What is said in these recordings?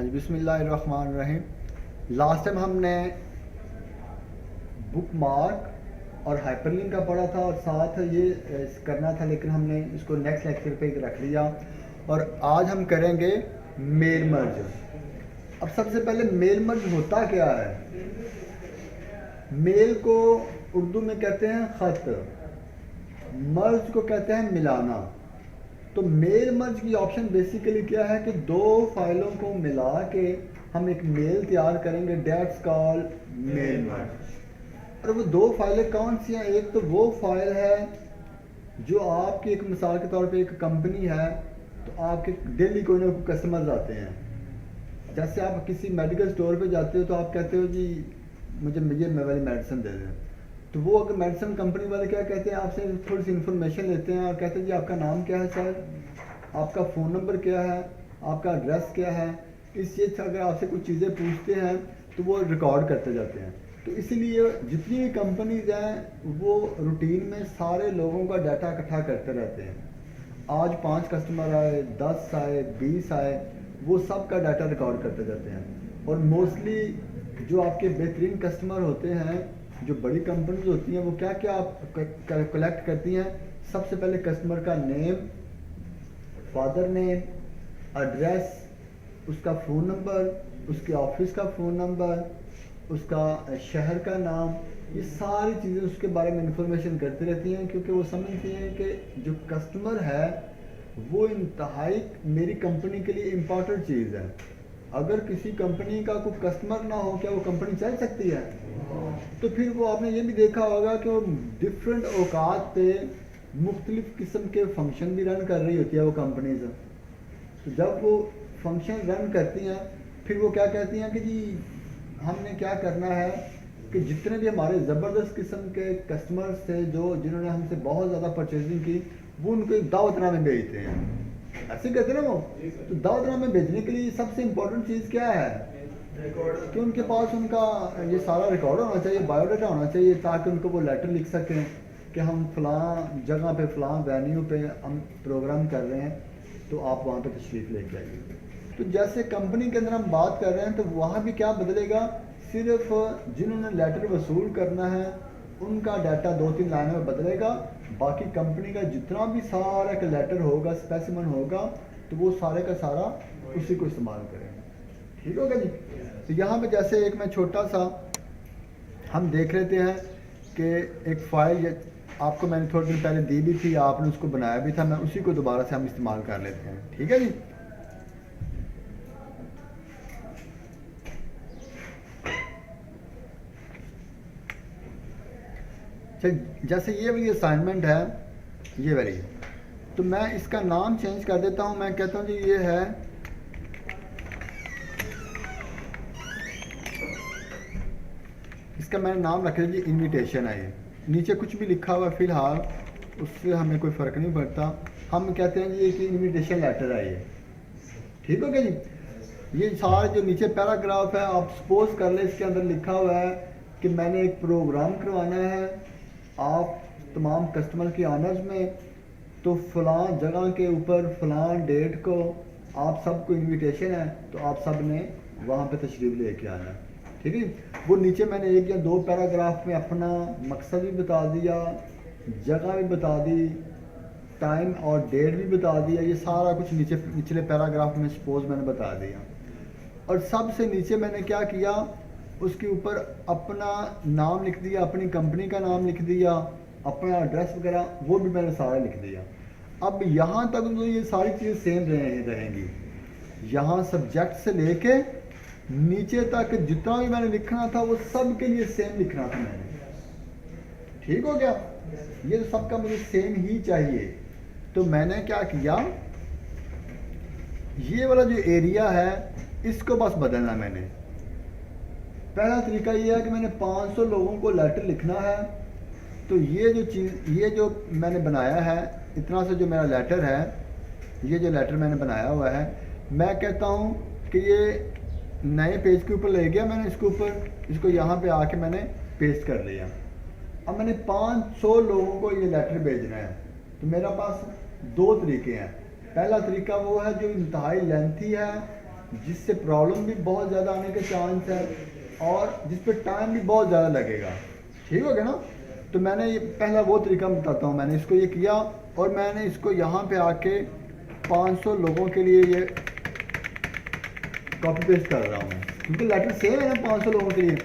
हाँ जी, बिस्मिल्लाहिर्रहमानिर्रहीम। Last time हमने बुक मार्क और हाइपरलिंक का पढ़ा था और साथ ये करना था, लेकिन हमने इसको नेक्स्ट लेक्चर पे रख लिया। और आज हम करेंगे मेल मर्ज। अब सबसे पहले मेल मर्ज होता क्या है? मेल को उर्दू में कहते हैं ख़त, मर्ज को कहते हैं मिलाना। तो मेल मर्ज की ऑप्शन बेसिकली क्या है कि दो फाइलों को मिला के हम एक मेल तैयार करेंगे, डेट्स कॉल्ड मेल मर्ज। और वो दो फाइलें कौन सी हैं? एक तो वो फाइल है जो आपकी, एक मिसाल के तौर पे एक कंपनी है, तो आपके डेली कोई ना कोई कस्टमर्स आते हैं। जैसे आप किसी मेडिकल स्टोर पे जाते हो तो आप कहते हो जी मुझे ये वाली मेडिसिन दे दें। तो वो अगर मेडिसिन कंपनी वाले क्या कहते हैं, आपसे थोड़ी सी इन्फॉर्मेशन लेते हैं और कहते हैं जी आपका नाम क्या है सर, आपका फ़ोन नंबर क्या है, आपका एड्रेस क्या है। इस चीज़ से अगर आपसे कुछ चीज़ें पूछते हैं तो वो रिकॉर्ड करते जाते हैं। तो इसीलिए जितनी भी कंपनीज हैं वो रूटीन में सारे लोगों का डाटा इकट्ठा करते रहते हैं। आज 5 कस्टमर आए, 10 आए, 20 आए, वो सब का डाटा रिकॉर्ड करते जाते हैं। और मोस्टली जो आपके बेहतरीन कस्टमर होते हैं, जो बड़ी कंपनीज होती हैं, वो क्या क्या कलेक्ट करती हैं? सबसे पहले कस्टमर का नेम, फादर नेम, एड्रेस, उसका फ़ोन नंबर, उसके ऑफिस का फ़ोन नंबर, उसका शहर का नाम, ये सारी चीज़ें उसके बारे में इंफॉर्मेशन करती रहती हैं, क्योंकि वो समझती हैं कि जो कस्टमर है वो इंतहाई मेरी कंपनी के लिए इम्पॉर्टेंट चीज़ है। अगर किसी कंपनी का कोई कस्टमर ना हो, क्या वो कंपनी चल सकती है? तो फिर वो आपने ये भी देखा होगा कि वो डिफरेंट औकात पे मुख्तलिफ किस्म के फंक्शन भी रन कर रही होती है वो कंपनीज। तो जब वो फंक्शन रन करती हैं फिर वो क्या कहती हैं कि जी हमने क्या करना है कि जितने भी हमारे ज़बरदस्त किस्म के कस्टमर्स थे जो जिन्होंने हमसे बहुत ज़्यादा परचेजिंग की, वो उनको एक दावतनामे भेजते हैं। ऐसे कहते हैं ना वो। तो दावतनामे भेजने के लिए सबसे इम्पोर्टेंट चीज़ क्या है कि उनके पास उनका ये सारा रिकॉर्ड होना चाहिए, बायोडाटा होना चाहिए, ताकि उनको वो लेटर लिख सकें कि हम फ़लाँ जगह पे फ़लाँ वेन्यू पे हम प्रोग्राम कर रहे हैं, तो आप वहाँ पे तशरीफ़ लेके आइए। तो जैसे कंपनी के अंदर हम बात कर रहे हैं, तो वहाँ भी क्या बदलेगा? सिर्फ जिन्होंने लेटर वसूल करना है उनका डाटा 2-3 लाइनों में बदलेगा। बाकी कंपनी का जितना भी सारा का लेटर होगा, स्पेसिमन होगा, तो वो सारे का सारा उसी को इस्तेमाल करेंगे। ठीक होगा जी। तो यहाँ पे जैसे एक मैं छोटा सा हम देख लेते हैं कि एक फ़ाइल आपको मैंने थोड़े दिन पहले दी भी थी, आपने उसको बनाया भी था, मैं उसी को दोबारा से हम इस्तेमाल कर लेते हैं। ठीक है जी। जैसे ये वाली असाइनमेंट है, ये वाली, तो मैं इसका नाम चेंज कर देता हूँ। मैं कहता हूँ जी ये है इसका मैंने नाम रख दिया जी इनविटेशन है। ये नीचे कुछ भी लिखा हुआ फ़िलहाल उससे हमें कोई फ़र्क नहीं पड़ता। हम कहते हैं जी कि इनविटेशन लेटर है ये। ठीक हो गया जी। ये सारे जो नीचे पैराग्राफ है, आप सपोज कर ले इसके अंदर लिखा हुआ है कि मैंने एक प्रोग्राम करवाना है आप तमाम कस्टमर की ऑनर्स में, तो फ़लाँ जगह के ऊपर फ़लाँ डेट को आप सबको इनविटेशन है, तो आप सब ने वहाँ पे तशरीफ़ लेके आना है। ठीक है। वो नीचे मैंने 1 या 2 पैराग्राफ में अपना मकसद भी बता दिया, जगह भी बता दी, टाइम और डेट भी बता दिया। ये सारा कुछ नीचे निचले पैराग्राफ में सपोज मैंने बता दिया। और सबसे नीचे मैंने क्या किया, उसके ऊपर अपना नाम लिख दिया, अपनी कंपनी का नाम लिख दिया, अपना एड्रेस वगैरह वो भी मैंने सारा लिख दिया। अब यहाँ तक तो ये सारी चीज़ें सेम रहेंगी। यहाँ सब्जेक्ट से लेके नीचे तक जितना भी मैंने लिखना था वो सब के लिए सेम लिखना था मैंने। ठीक हो गया। ये तो सबका मुझे सेम ही चाहिए। तो मैंने क्या किया, ये वाला जो एरिया है इसको बस बदलना मैंने। पहला तरीका ये है कि मैंने 500 लोगों को लेटर लिखना है। तो ये जो चीज़, ये जो मैंने बनाया है, इतना सा जो मेरा लेटर है, ये जो लेटर मैंने बनाया हुआ है, मैं कहता हूँ कि ये नए पेज के ऊपर ले गया मैंने इसके ऊपर, इसको यहाँ पे आके मैंने पेस्ट कर लिया। अब मैंने 500 लोगों को ये लेटर भेजना है। तो मेरा पास 2 तरीके हैं। पहला तरीका वो है जो इंतहाई लेंथी है, जिससे प्रॉब्लम भी बहुत ज़्यादा आने के चांस है और जिस पर टाइम भी बहुत ज़्यादा लगेगा। ठीक हो गया ना। तो मैंने ये पहला वो तरीका बताता हूँ। मैंने इसको ये किया और मैंने इसको यहाँ पे आके 500 लोगों के लिए ये कॉपी पेस्ट कर रहा हूँ, क्योंकि लेटर सेम है ना 500 लोगों के लिए।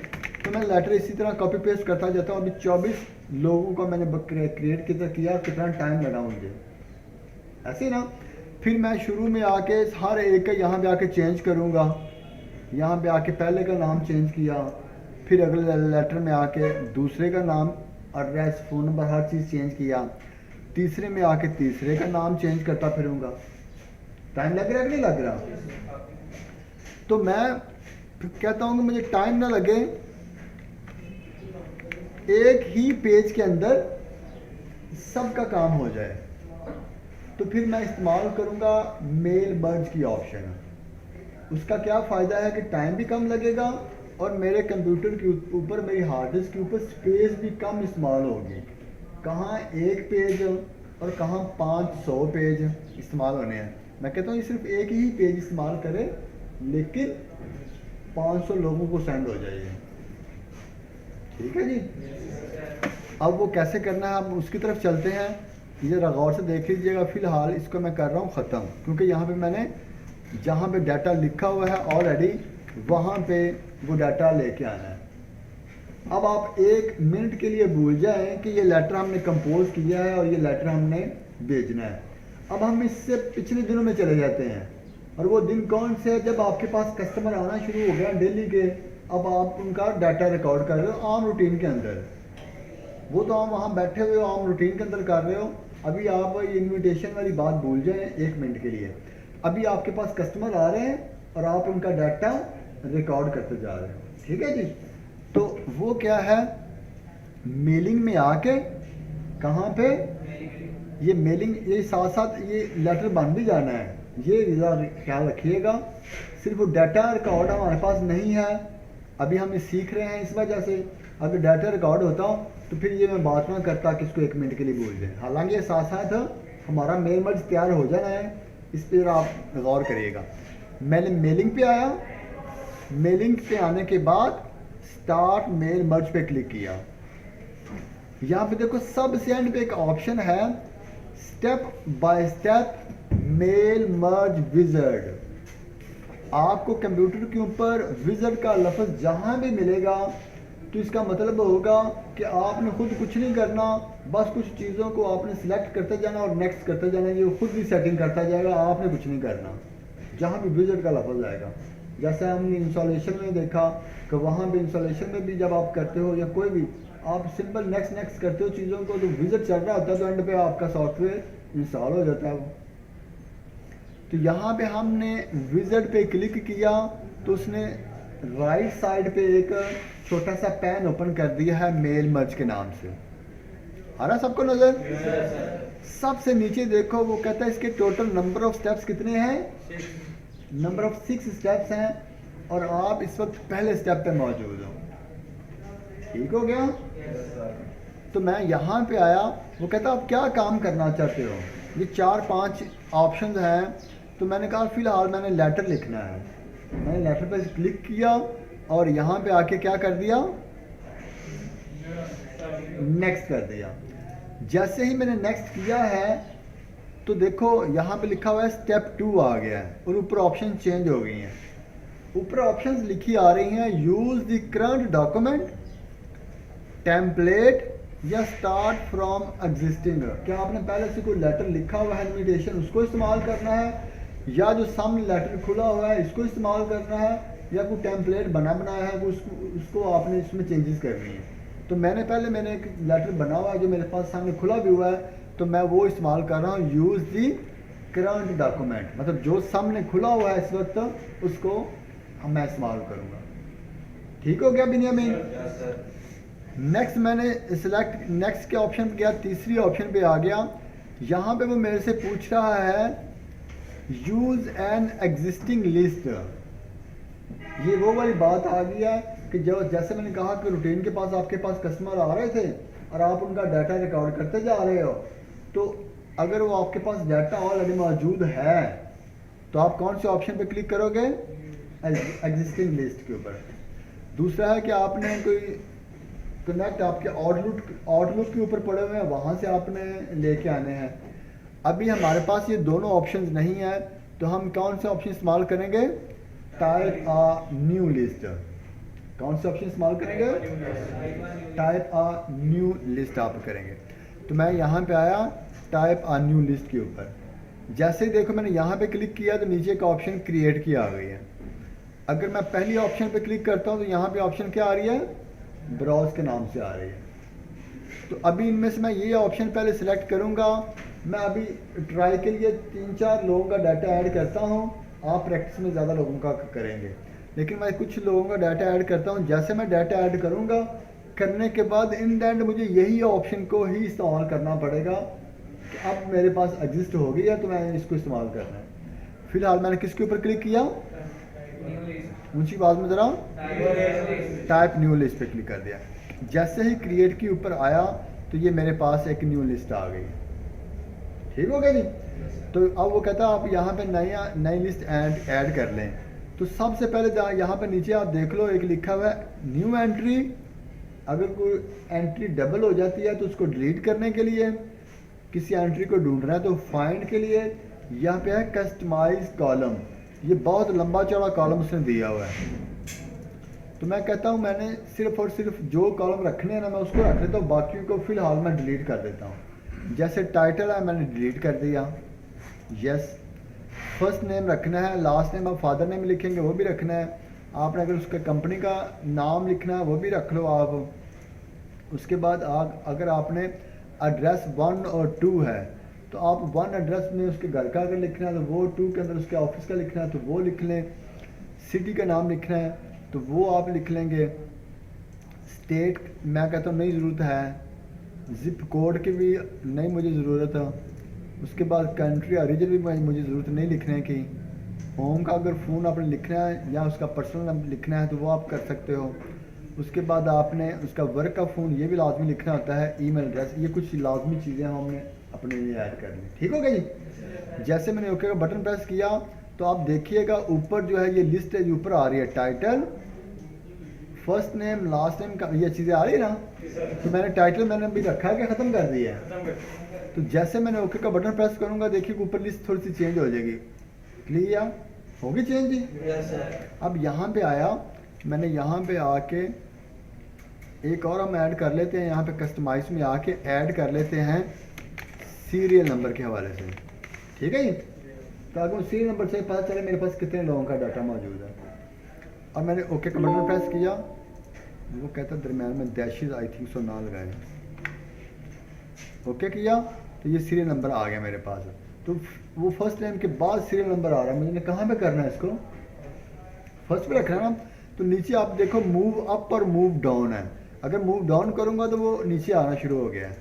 तो मैं लेटर इसी तरह कॉपी पेस्ट करता जाता हूँ। अभी 24 लोगों का मैंने क्रिएट किया, कितना टाइम लगा मुझे, ऐसे ही ना। फिर मैं शुरू में आके हर एक का यहाँ पे आके चेंज करूँगा। यहाँ पे आके पहले का नाम चेंज किया, फिर अगले लेटर में आके दूसरे का नाम, एड्रेस, फ़ोन नंबर, हर चीज़ चेंज किया। तीसरे में आके तीसरे का नाम चेंज करता फिरूँगा। टाइम लग रहा है कि नहीं लग रहा? तो मैं कहता हूँ कि मुझे टाइम ना लगे, एक ही पेज के अंदर सबका काम हो जाए। तो फिर मैं इस्तेमाल करूँगा मेल मर्ज की ऑप्शन। उसका क्या फ़ायदा है कि टाइम भी कम लगेगा और मेरे कंप्यूटर के ऊपर, मेरी हार्ड डिस्क के ऊपर स्पेस भी कम इस्तेमाल होगी। कहाँ एक पेज और कहाँ 500 पेज इस्तेमाल होने हैं। मैं कहता हूँ ये सिर्फ एक ही पेज इस्तेमाल करें, लेकिन 500 लोगों को सेंड हो जाइए। ठीक है जी। अब वो कैसे करना है, अब उसकी तरफ चलते हैं। ये गौर से देख लीजिएगा। फ़िलहाल इसको मैं कर रहा हूँ ख़त्म, क्योंकि यहाँ पे मैंने जहाँ पे डाटा लिखा हुआ है ऑलरेडी, वहाँ पे वो डाटा लेके आना है। अब आप 1 मिनट के लिए भूल जाएं कि ये लेटर हमने कंपोज किया है और ये लेटर हमने भेजना है। अब हम इससे पिछले दिनों में चले जाते हैं, और वो दिन कौन से है जब आपके पास कस्टमर आना शुरू हो गया डेली के। अब आप उनका डाटा रिकॉर्ड कर रहे हो आम रूटीन के अंदर। वो तो आप वहाँ बैठे हुए हो, आम रूटीन के अंदर कर रहे हो। अभी आप ये इन्विटेशन वाली बात भूल जाएं 1 मिनट के लिए। अभी आपके पास कस्टमर आ रहे हैं और आप उनका डाटा रिकॉर्ड करते जा रहे हो। ठीक है जी। तो वो क्या है, मेलिंग में आके कहाँ पे, ये मेलिंग, ये साथ साथ ये लेटर बन भी जाना है, ये ख्याल रखिएगा। सिर्फ वो डाटा रिकॉर्ड हमारे पास नहीं है, अभी हम सीख रहे हैं, इस वजह से। अगर डाटा रिकॉर्ड होता तो फिर ये मैं बात ना करता कि इसको 1 मिनट के लिए भूल जाए। हालांकि ये साथ साथ हमारा मेल मर्ज तैयार हो जाना है, इस पर आप गौर करिएगा। मैंने मेलिंग पे आया, मेलिंग पे आने के बाद स्टार्ट मेल मर्ज पे क्लिक किया। यहाँ पे देखो सबसे एंड पे एक ऑप्शन है step by step mail merge wizard. आपको कंप्यूटर के ऊपर विज़ार्ड का लफ्ज़ जहाँ भी मिलेगा तो इसका मतलब होगा कि आपने खुद कुछ नहीं करना, बस कुछ चीज़ों को आपने सिलेक्ट करते जाना और नेक्स्ट करते जाना। ये खुद भी सेटिंग करता जाएगा, आपने कुछ नहीं करना। जहाँ भी विज़ार्ड का लफ्ज़ आएगा, जैसे हमने इंस्टॉलेशन में देखा कि वहाँ भी इंस्टॉलेशन में भी जब आप करते हो या कोई भी आप सिंपल नेक्स्ट नेक्स्ट करते हो चीज़ों को, तो विज़ार्ड चल रहा होता है, तो एंड पे आपका सॉफ्टवेयर इंस्टॉल हो जाता है वो। तो यहाँ पे हमने विज़ार्ड पे क्लिक किया तो उसने राइट साइड पे एक छोटा सा पैन ओपन कर दिया है मेल मर्ज के नाम से। आ रहा सबको नजर? सबसे नीचे देखो वो कहता है इसके टोटल नंबर ऑफ स्टेप्स कितने हैं, नंबर ऑफ 6 स्टेप्स हैं, और आप इस वक्त पहले स्टेप पे मौजूद हो। ठीक हो गया। तो मैं यहाँ पे आया, वो कहता आप क्या काम करना चाहते हो, ये 4-5 ऑप्शन हैं। तो मैंने कहा फ़िलहाल मैंने लेटर लिखना है। मैंने लेटर पर क्लिक किया और यहाँ पे आके क्या कर दिया, नेक्स्ट कर दिया। जैसे ही मैंने नेक्स्ट किया है तो देखो यहाँ पे लिखा हुआ है स्टेप 2 आ गया है और ऊपर ऑप्शन चेंज हो गई हैं। ऊपर ऑप्शंस लिखी आ रही हैं use the current document, template या स्टार्ट फ्रॉम एग्जिस्टिंग। क्या आपने पहले से कोई लेटर लिखा हुआ है इन्विटेशन, उसको इस्तेमाल करना है, या जो सामने लेटर खुला हुआ है इसको इस्तेमाल करना है, या कोई टेम्पलेट बना बनाया है वो उसको आपने इसमें चेंजेस करनी है। तो मैंने एक लेटर बना हुआ है जो मेरे पास सामने खुला भी हुआ है, तो मैं वो इस्तेमाल कर रहा हूँ यूज़ दी करंट डॉक्यूमेंट। मतलब जो सामने खुला हुआ है इस वक्त उसको मैं इस्तेमाल करूँगा। ठीक हो गया बिनियामीन? नेक्स्ट मैंने सिलेक्ट नेक्स्ट के ऑप्शन पे गया, तीसरी ऑप्शन पे आ गया। यहाँ पे वो मेरे से पूछ रहा है यूज़ एन एग्जिस्टिंग लिस्ट। ये वो वाली बात आ गई है कि जो जैसे मैंने कहा कि रूटीन के पास आपके पास कस्टमर आ रहे थे और आप उनका डाटा रिकॉर्ड करते जा रहे हो, तो अगर वो आपके पास डाटा ऑलरेडी मौजूद है तो तो आप कौन से ऑप्शन पे क्लिक करोगे? एग्जिस्टिंग लिस्ट के ऊपर। दूसरा है कि आपने कोई कनेक्ट आपके आउटलुक के ऊपर पड़े हुए हैं, वहाँ से आपने लेके आने हैं। अभी हमारे पास ये दोनों ऑप्शंस नहीं है, तो हम कौन से ऑप्शन इस्तेमाल करेंगे? Type a new list. कौन से ऑप्शन इस्तेमाल करेंगे? टाइप अ न्यू लिस्ट आप करेंगे। तो मैं यहाँ पे आया टाइप अ न्यू लिस्ट के ऊपर। जैसे ही देखो मैंने यहाँ पे क्लिक किया तो नीचे का ऑप्शन क्रिएट की आ गई है। अगर मैं पहली ऑप्शन पे क्लिक करता हूँ तो यहाँ पे ऑप्शन क्या आ रही है? ब्राउज के नाम से आ रही है। तो अभी इनमें से मैं ये ऑप्शन पहले सिलेक्ट करूँगा। मैं अभी ट्राई के लिए 3-4 लोगों का डाटा ऐड करता हूँ। आप प्रैक्टिस में ज़्यादा लोगों का करेंगे, लेकिन मैं कुछ लोगों का डाटा ऐड करता हूँ। जैसे मैं डाटा ऐड करूँगा, करने के बाद इन द एंड मुझे यही ऑप्शन को ही इस्तेमाल करना पड़ेगा कि अब मेरे पास एग्जिस्ट हो गई है तो मैं इसको इस्तेमाल करना है। फिलहाल मैंने किसके ऊपर क्लिक किया? ऊंची आवाज में ज़रा, टाइप न्यू लिस्ट पे क्लिक कर दिया। जैसे ही क्रिएट के ऊपर आया तो ये मेरे पास एक न्यू लिस्ट आ गई। ठीक हो गया जी। तो अब वो कहता है आप यहाँ पे नई लिस्ट ऐड कर लें। तो सबसे पहले यहाँ पे नीचे आप देख लो, एक लिखा हुआ है न्यू एंट्री। अगर कोई एंट्री डबल हो जाती है तो उसको डिलीट करने के लिए, किसी एंट्री को ढूंढना है तो फाइंड के लिए। यहाँ पे है कस्टमाइज कॉलम। ये बहुत लंबा चौड़ा कॉलम उसने दिया हुआ है। तो मैं कहता हूँ मैंने सिर्फ और सिर्फ जो कॉलम रखने हैं ना मैं उसको रख लेता हूँ, बाकी को फिलहाल मैं डिलीट कर देता हूँ। जैसे टाइटल है मैंने डिलीट कर दिया। यस। फर्स्ट नेम रखना है, लास्ट नेम आप फादर नेम लिखेंगे वो भी रखना है। आपने अगर उसका कंपनी का नाम लिखना है वो भी रख लो आप। उसके बाद अगर आपने एड्रेस 1 और 2 है तो आप 1 एड्रेस में उसके घर का अगर लिखना है तो वो, 2 के अंदर उसके ऑफिस का लिखना है तो वो लिख लें। सिटी का नाम लिखना है तो वो आप लिख लेंगे। स्टेट मैं कहता हूँ नहीं ज़रूरत है। ज़िप कोड की भी नहीं मुझे ज़रूरत है। उसके बाद कंट्री ओरिजिन भी मुझे ज़रूरत नहीं लिखने की। होम का अगर फ़ोन आपने लिखना है या उसका पर्सनल नंबर लिखना है तो वो आप कर सकते हो। उसके बाद आपने उसका वर्क का फ़ोन ये भी लाजमी लिखना होता है, ईमेल एड्रेस। ये कुछ लाजमी चीज़ें हमने अपने लिए ऐड कर ली। ठीक हो गया जी। जैसे मैंने ओके का बटन प्रेस किया तो आप देखिएगा ऊपर जो है ये लिस्ट है, ऊपर आ रही है title, first name, last name का, ये चीज़ें आ रही है ना। तो मैंने टाइटल मैंने अभी रखा है कि ख़त्म कर दिया है। तो जैसे मैंने ओके का बटन प्रेस करूँगा देखिए ऊपर लिस्ट थोड़ी सी चेंज हो जाएगी। क्लियर होगी चेंज जी। अब यहाँ पे आया, मैंने यहाँ पे आके एक और हम ऐड कर लेते हैं। यहाँ पे कस्टमाइज में आके ऐड कर लेते हैं सीरियल नंबर के हवाले से। ठीक है जी। तो अगर सीरियल नंबर से पता चले मेरे पास कितने लोगों का डाटा मौजूद है। और मैंने ओके का बटन प्रेस किया, वो कहता दरम्यान में डैशेस आई थिंक सो ना लगाए। ओके किया तो ये सीरियल नंबर आ गया मेरे पास। तो वो फर्स्ट नेम के बाद सीरियल नंबर आ रहा है। मुझे कहाँ पे करना है इसको? फर्स्ट पे रखना है ना। तो नीचे आप देखो मूव अप और मूव डाउन है। अगर मूव डाउन करूँगा तो वो नीचे आना शुरू हो गया है,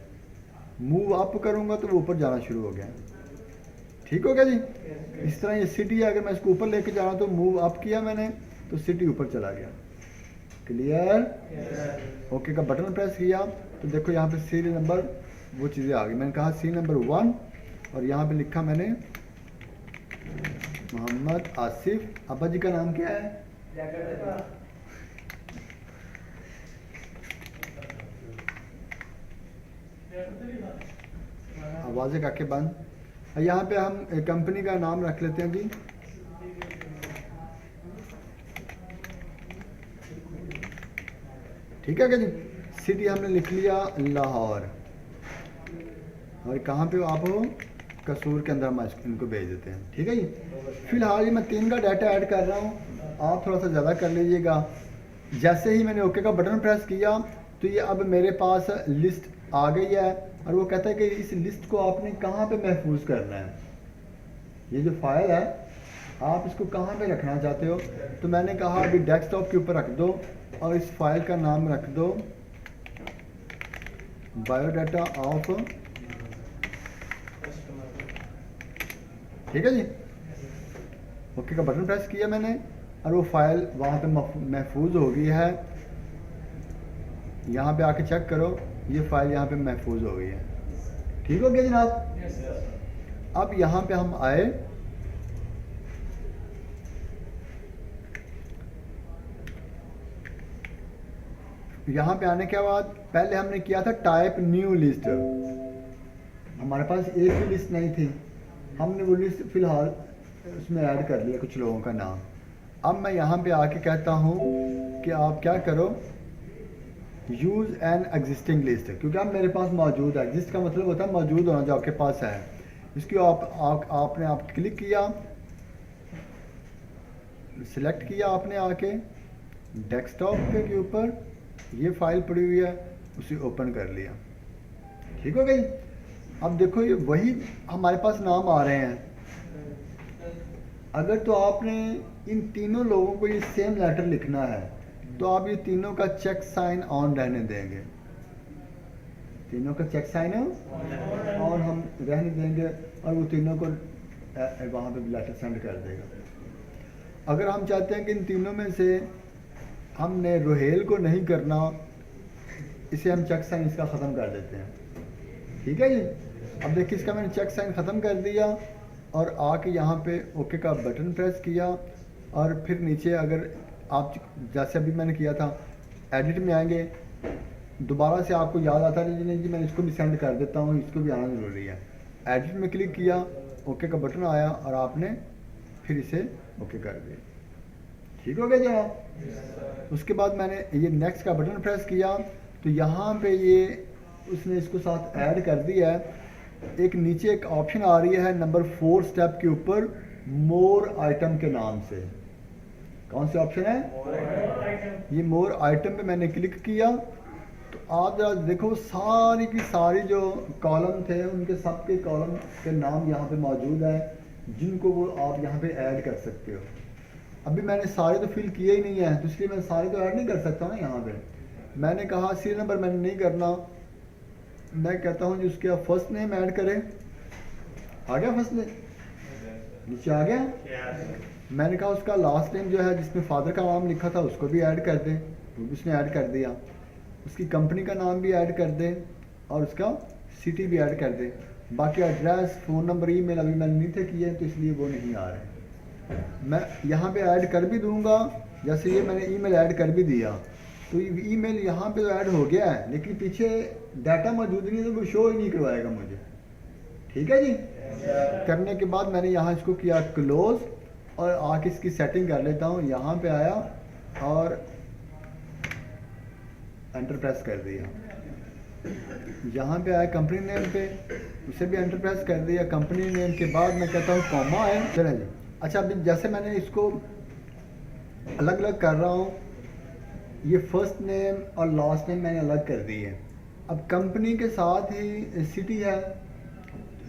मूव अप करूँगा तो वो ऊपर जाना शुरू हो गया। ठीक हो गया जी। इस तरह ये सिटी है, अगर मैं इसको ऊपर लेके जा रहा हूँ तो मूव अप किया मैंने तो सिटी ऊपर चला गया। क्लियर। ओके का बटन प्रेस किया तो देखो यहाँ पे सीरियल नंबर वो चीज़ें आ गई। मैंने कहा सीरियल नंबर 1 और यहाँ पे लिखा मैंने मोहम्मद आसिफ। अब्बा जी का नाम क्या है? आवाज़ें काके बंद। यहाँ पे हम कंपनी का नाम रख लेते हैं जी। ठीक है क्या जी। सिटी हमने लिख लिया लाहौर। और कहाँ पे आप हो? कसूर के अंदर हम इनको भेज देते हैं। ठीक है जी। फिलहाल ये मैं 3 का डाटा ऐड कर रहा हूँ, आप थोड़ा सा ज़्यादा कर लीजिएगा। जैसे ही मैंने ओके का बटन प्रेस किया तो ये अब मेरे पास लिस्ट आ गई है। और वो कहता है कि इस लिस्ट को आपने कहाँ पे महफूज करना है। ये जो फाइल है आप इसको कहाँ पे रखना चाहते हो? तो मैंने कहा अभी डेस्कटॉप के ऊपर रख दो और इस फाइल का नाम रख दो बायोडाटा ऑफ। ठीक है जी। ओके का बटन प्रेस किया मैंने और वो फाइल वहाँ पे महफूज हो गई है। यहाँ पे आके चेक करो, ये फाइल यहाँ पे महफूज हो गई है। ठीक हो गया जनाब। अब यहाँ पे हम आए यहाँ पे आने के बाद पहले हमने किया था टाइप न्यू लिस्ट, हमारे पास एक भी लिस्ट नहीं थी, हमने वो लिस्ट फ़िलहाल उसमें ऐड कर लिया कुछ लोगों का नाम। अब मैं यहाँ पे आके कहता हूँ कि आप क्या करो, यूज़ एन एग्जिस्टिंग लिस्ट, क्योंकि अब मेरे पास मौजूद है। एग्जिस्ट का मतलब होता है मौजूद होना, जो आपके पास है। इसकी आपने क्लिक किया, सिलेक्ट किया आपने आके डेस्कटॉप के ऊपर, ये फाइल पड़ी हुई है, उसे ओपन कर लिया। ठीक हो गई। अब देखो ये वही हमारे पास नाम आ रहे हैं। अगर तो आपने इन तीनों लोगों को ये सेम लेटर लिखना है तो आप ये तीनों का चेक साइन ऑन रहने देंगे, तीनों का चेक साइन ऑन हम रहने देंगे और वो तीनों को वहाँ पे लेटर सेंड कर देगा। अगर हम चाहते हैं कि इन तीनों में से हमने रोहेल को नहीं करना, इसे हम चेक साइन इसका ख़त्म कर देते हैं। ठीक है जी। अब देखिए इसका मैंने चेक साइन ख़त्म कर दिया और आके यहाँ पे ओके का बटन प्रेस किया और फिर नीचे अगर आप जैसे अभी मैंने किया था एडिट में आएंगे, दोबारा से आपको याद आता है नहीं जी मैंने इसको भी सेंड कर देता हूँ, इसको भी आना ज़रूरी है। एडिट में क्लिक किया, ओके का बटन आया और आपने फिर इसे ओके कर दिया। ठीक हो गया जनाब। उसके बाद मैंने ये नेक्स्ट का बटन प्रेस किया तो यहाँ पे ये उसने इसको साथ ऐड कर दिया है। एक नीचे एक ऑप्शन आ रही है नंबर 4 स्टेप के ऊपर, मोर आइटम के नाम से। कौन सा ऑप्शन है? ये मोर आइटम पे मैंने क्लिक किया तो आप जरा देखो सारी की सारी जो कॉलम थे उनके सब के कॉलम के नाम यहाँ पे मौजूद है, जिनको वो आप यहाँ पे ऐड कर सकते हो। अभी मैंने सारे तो फिल किए ही नहीं है तो इसलिए मैं सारे तो ऐड नहीं कर सकता ना। यहाँ पे मैंने कहा सीरियल नंबर मैंने नहीं करना, मैं कहता हूँ जी उसके आप फर्स्ट नेम ऐड करें। आ गया फर्स्ट नेम, नीचे आ गया। मैंने कहा उसका लास्ट नेम जो है जिसमें फादर का नाम लिखा था उसको भी ऐड कर दें, वो भी उसने ऐड कर दिया। उसकी कंपनी का नाम भी ऐड कर दें और उसका सिटी भी ऐड कर दें। बाकी एड्रेस, फ़ोन नंबर, ईमेल अभी मैंने नहीं थे किए तो इसलिए वो नहीं आ रहे। मैं यहाँ पे ऐड कर भी दूँगा, जैसे ये मैंने ईमेल ऐड कर भी दिया तो ईमेल यहाँ पे तो ऐड हो गया है लेकिन पीछे डाटा मौजूद नहीं है तो वो शो ही नहीं करवाएगा मुझे। ठीक है जी। करने के बाद मैंने यहाँ इसको किया क्लोज़ और आके इसकी सेटिंग कर लेता हूँ। यहाँ पे आया और एंटर प्रेस कर दिया। यहाँ पे आया कंपनी नेम पे, उसे भी एंटर प्रेस कर दिया। कंपनी नेम के बाद मैं कहता हूँ कॉमा है। चलें जी। अच्छा अभी जैसे मैंने इसको अलग अलग कर रहा हूँ, ये फर्स्ट नेम और लास्ट नेम मैंने अलग कर दी है। अब कंपनी के साथ ही सिटी है,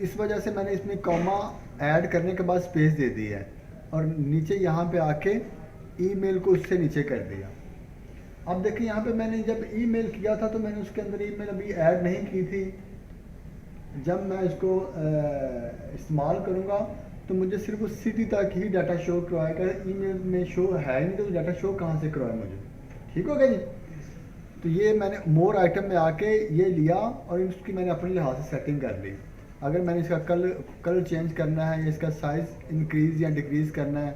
इस वजह से मैंने इसमें कॉमा ऐड करने के बाद स्पेस दे दी है और नीचे यहाँ पे आके ईमेल को उससे नीचे कर दिया। अब देखिए यहाँ पे मैंने जब ईमेल किया था तो मैंने उसके अंदर ईमेल अभी ऐड नहीं की थी। जब मैं इसको इस्तेमाल करूँगा तो मुझे सिर्फ उस सिटी तक ही डाटा शो करवाएगा, ईमेल में शो है नहीं तो डाटा शो कहाँ से करवाए मुझे। ठीक हो गया जी। तो ये मैंने मोर आइटम में आके ये लिया और इसकी मैंने अपने लिहाज से सेटिंग कर ली। अगर मैंने इसका कलर चेंज करना है या इसका साइज़ इंक्रीज़ या डिक्रीज़ करना है,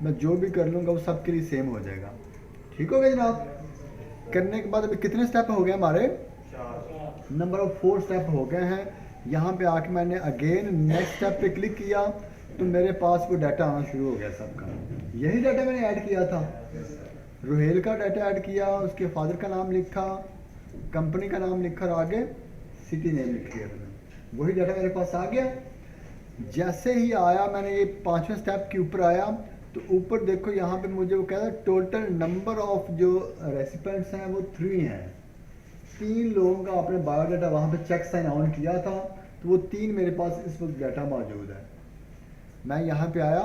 मैं जो भी कर लूँगा वो सब के लिए सेम हो जाएगा। ठीक हो गया जनाब। करने के बाद अभी कितने स्टेप हो गए हमारे? नंबर ऑफ 4 स्टेप हो गए हैं। यहाँ पे आके मैंने अगेन नेक्स्ट स्टेप पे क्लिक किया तो मेरे पास वो डाटा आना शुरू हो गया सबका। यही डाटा मैंने ऐड किया था, रोहेल का डाटा ऐड किया, उसके फादर का नाम लिखा, कंपनी का नाम लिखा और आगे सिटी नेम लिख दिया था। वही डाटा मेरे पास आ गया। जैसे ही आया मैंने ये 5वें स्टेप के ऊपर आया तो ऊपर देखो यहाँ पे मुझे वो कह रहा है टोटल नंबर ऑफ जो रेसिपेंट्स हैं वो 3 हैं। 3 लोगों का आपने बायोडाटा वहाँ पे चेक साइन ऑन किया था तो वो 3 मेरे पास इस वक्त डाटा मौजूद है। मैं यहाँ पे आया,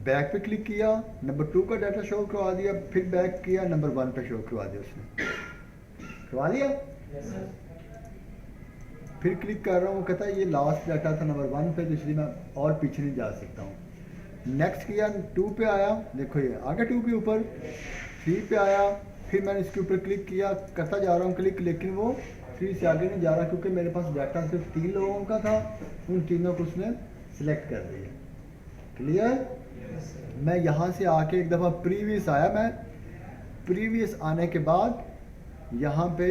बैक पे क्लिक किया, नंबर 2 का डाटा शो करवा दिया, फिर बैक किया, नंबर 1 पे शो करवा दिया, उसने करवा दिया। फिर क्लिक कर रहा हूँ, कहता है ये लास्ट डाटा था नंबर 1 पे तो इसलिए मैं और पीछे नहीं जा सकता हूँ। नेक्स्ट किया, 2 पे आया, देखो ये आगे 2 के ऊपर, 3 पे आया, फिर मैंने इसके ऊपर क्लिक किया, करता जा रहा हूँ क्लिक, लेकिन वो 3 से आगे नहीं जा रहा क्योंकि मेरे पास डाटा सिर्फ 3 लोगों का था, उन तीनों को उसने सिलेक्ट कर दिया। क्लियर? मैं यहाँ से आके एक दफ़ा प्रीवियस आया, मैं प्रीवियस आने के बाद यहाँ पे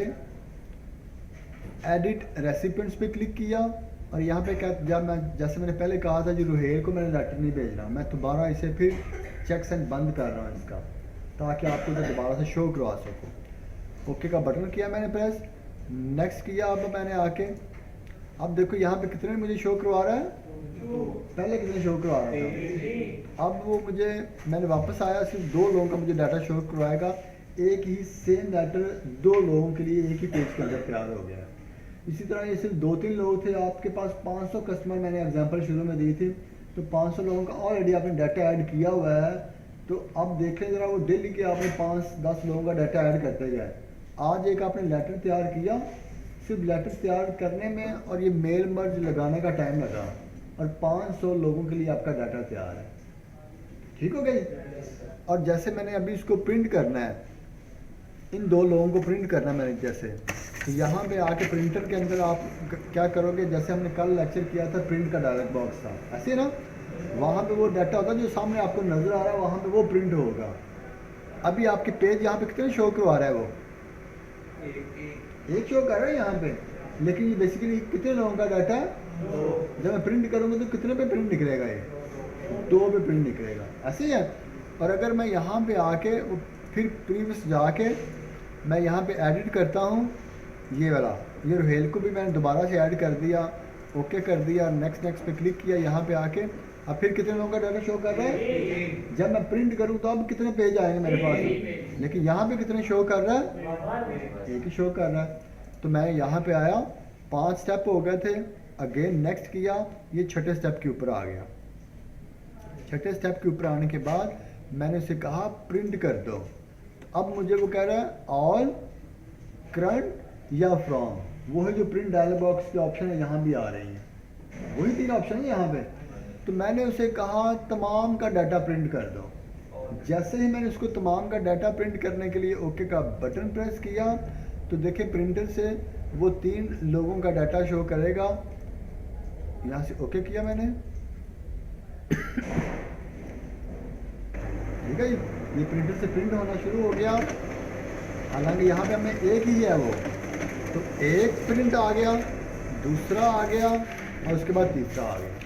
एडिट रेसिपिएंट्स पे क्लिक किया और यहाँ पे क्या, जब मैं जैसे मैंने पहले कहा था जी रुहेल को मैंने लेटर नहीं भेजना, मैं दोबारा इसे फिर चेक्स एंड बंद कर रहा हूँ इसका, ताकि आपको इधर दोबारा से शो करवा सकूँ। ओके का बटन किया मैंने प्रेस, नेक्स्ट किया। अब मैंने आके अब देखो यहाँ पे कितने मुझे शो करवा रहा है, पहले कितने शो करवा रहा था। अब वो मुझे, मैंने वापस आया, सिर्फ 2 लोगों का मुझे डाटा शो करवाएगा। एक ही सेम लेटर 2 लोगों के लिए एक ही पेज के अंदर तैयार हो गया। इसी तरह ये सिर्फ 2-3 लोग थे, आपके पास 500 कस्टमर मैंने एग्जांपल शुरू में दी थी, तो 500 लोगों का ऑलरेडी आपने डाटा ऐड किया हुआ है। तो अब देखें ज़रा, वो डेली के आपने 5-10 लोगों का डाटा ऐड करते गए। आज एक आपने लेटर तैयार किया, सिर्फ लेटर तैयार करने में और ये मेल मर्ज लगाने का टाइम लगा और 500 लोगों के लिए आपका डाटा तैयार है। ठीक हो गई। और जैसे मैंने अभी इसको प्रिंट करना है, इन 2 लोगों को प्रिंट करना है मैंने, जैसे तो यहाँ पे आके प्रिंटर के अंदर आप क्या करोगे, जैसे हमने कल लेक्चर किया था प्रिंट का डायलॉग बॉक्स था, ऐसे ना, वहाँ पे वो डाटा होता है जो सामने आपको नज़र आ रहा है, वहाँ पे वो प्रिंट होगा। अभी आपके पेज यहाँ पे कितने शो करवा रहा है, वो एक शो कर रहा है यहाँ पे, लेकिन ये बेसिकली कितने लोगों का डाटा है। जब मैं प्रिंट करूँगा तो कितने पे प्रिंट निकलेगा, ये 2 पे प्रिंट निकलेगा, ऐसे ही है। और अगर मैं यहाँ पे आके फिर प्रीवियस जाके मैं यहाँ पे एडिट करता हूँ, ये वाला, ये रुहेल को भी मैंने दोबारा से ऐड कर दिया, ओके कर दिया, नेक्स्ट पे क्लिक किया, यहाँ पे आके अब फिर कितने लोगों का डाटा शो कर रहा है। जब मैं प्रिंट करूँ तो अब कितने पेज आएंगे मेरे पास, लेकिन यहाँ पे कितने शो कर रहा है, एक ही शो कर रहा है। तो मैं यहाँ पे आया, 5 स्टेप हो गए थे, अगेन नेक्स्ट किया, ये छठे स्टेप के ऊपर आ गया। छठे स्टेप के ऊपर आने के बाद मैंने उसे कहा प्रिंट कर दो, तो अब मुझे वो कह रहा है ऑल, करंट या फ्रॉम, वो है जो प्रिंट डायलॉग बॉक्स के ऑप्शन है यहाँ भी आ रही हैं, वही 3 ऑप्शन है यहाँ पे। तो मैंने उसे कहा तमाम का डाटा प्रिंट कर दो। जैसे ही मैंने उसको तमाम का डाटा प्रिंट करने के लिए ओके का बटन प्रेस किया, तो देखिए प्रिंटर से वो 3 लोगों का डाटा शो करेगा। यहाँ से ओके किया मैंने, ठीक है, ये प्रिंटर से प्रिंट होना शुरू हो गया। हालांकि यहाँ पे हमें एक ही है वो, तो एक प्रिंट आ गया, दूसरा आ गया और उसके बाद तीसरा आ गया।